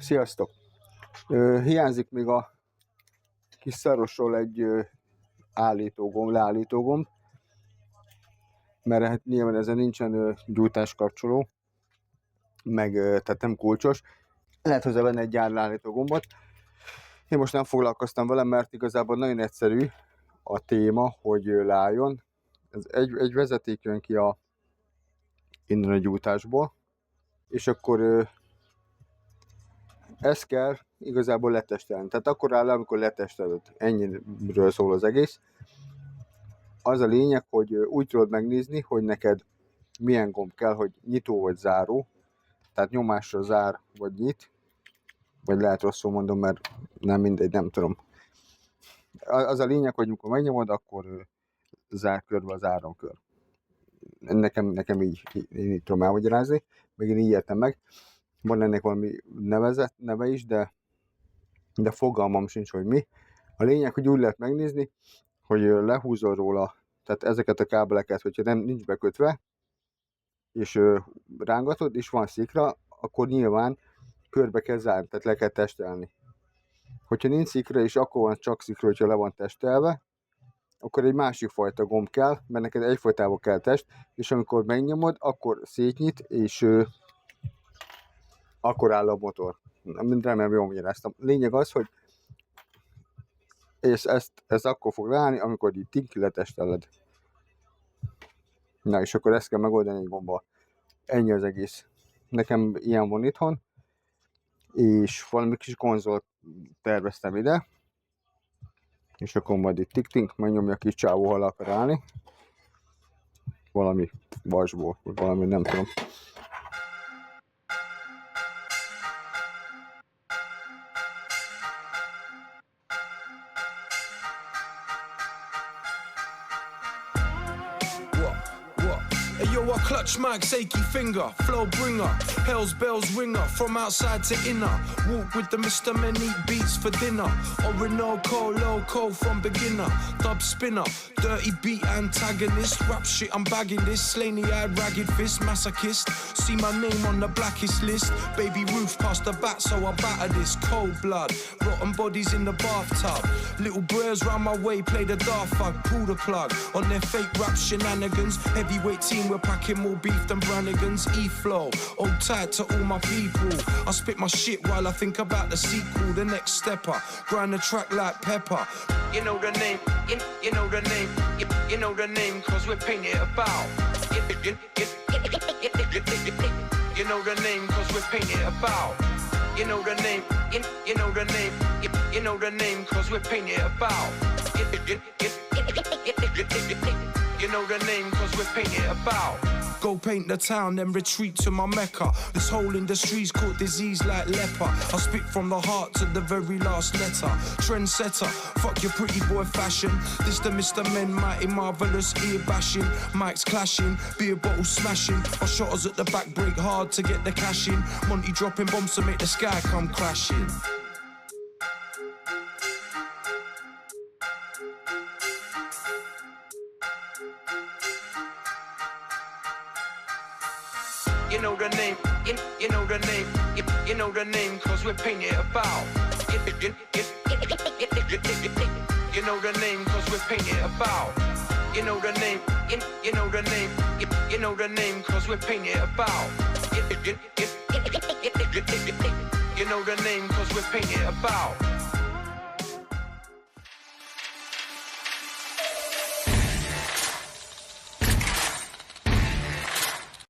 Sziasztok! Hiányzik még a kis szarosról egy leállítógomb, mert hát nyilván ezen nincsen gyújtás kapcsoló, meg tehát nem kulcsos. Lehet hozzávenni egy leállító gombot. Én most nem foglalkoztam vele, mert igazából nagyon egyszerű a téma, hogy leálljon. Ez egy vezeték jön ki innen a gyújtásból, és akkor ezt kell igazából letestelni. Tehát akkor áll le, amikor letesteled. Ennyiről szól az egész. Az a lényeg, hogy úgy tudod megnézni, hogy neked milyen gomb kell, hogy nyitó vagy záró. Tehát nyomásra zár vagy nyit. Vagy lehet rosszul mondom, mert nem mindegy, nem tudom. Az a lényeg, hogy amikor megnyomod, akkor zár körbe az áramkör. Nekem így tudom elmagyarázni, meg én így értem meg. Van ennek valami neve is, de fogalmam sincs, hogy mi. A lényeg, hogy úgy lehet megnézni, hogy lehúzol róla, tehát ezeket a kábeleket, hogyha nincs bekötve, és rángatod, és van szikra, akkor nyilván körbe kell zárni, tehát le kell testelni. Hogyha nincs szikra, és akkor van csak szikra, hogyha le van testelve, akkor egy másik fajta gomb kell, mert neked egyfajtában kell test, és amikor megnyomod, akkor szétnyit, és akkor áll a motor. Remélem jól magyaráztam. Lényeg az, hogy és ez akkor fog leállni, amikor így tinki letesteled. Na és akkor ezt kell megoldani egy gombbal. Ennyi az egész. Nekem ilyen van itthon, és valami kis konzolt terveztem ide, és akkor majd itt tik-tink, megnyomja a kis csávó, ha le akar állni. Valami vasból, vagy valami nem tudom. Yo, I clutch Mike's achy finger, flow bringer, hell's bells ringer, from outside to inner. Walk with the Mr. Many beats for dinner. Orinoco, loco from beginner. Dub spinner, dirty beat antagonist. Rap shit, I'm bagging this. Slaney-eyed, ragged fist, masochist. See my name on the blackest list. Baby Ruth passed the bat, so I batter this. Cold blood, rotten bodies in the bathtub. Little bros round my way, play the daft fuck. Pull the plug on their fake rap shenanigans. Heavyweight team, we're packing more beef than Brannigans. E-flow, hold tight to all my people. I spit my shit while I think about the sequel, the next stepper. Grind the track like pepper. You know the name, you know the name, you know the name, cause we're painted about. You know the name, cause we're painted about. You know the name, you know the name, you know the name, cause we're painted about. You know the name, cause we're painted about. Go paint the town, then retreat to my mecca. This whole industry's caught disease like leper. I spit from the heart to the very last letter. Trendsetter, fuck your pretty boy fashion. This the Mr. Men, mighty marvelous, ear bashing. Mics clashing, beer bottles smashing. Our shotters at the back break hard to get the cash in. Monty dropping bombs to make the sky come crashing. You know the name, you know the name, you know the name, cause we're painted about. You know the name, cause we're painted about. You know the name, you know the name, you know the name, cause we're painted about. You know the name, cause we're painted about.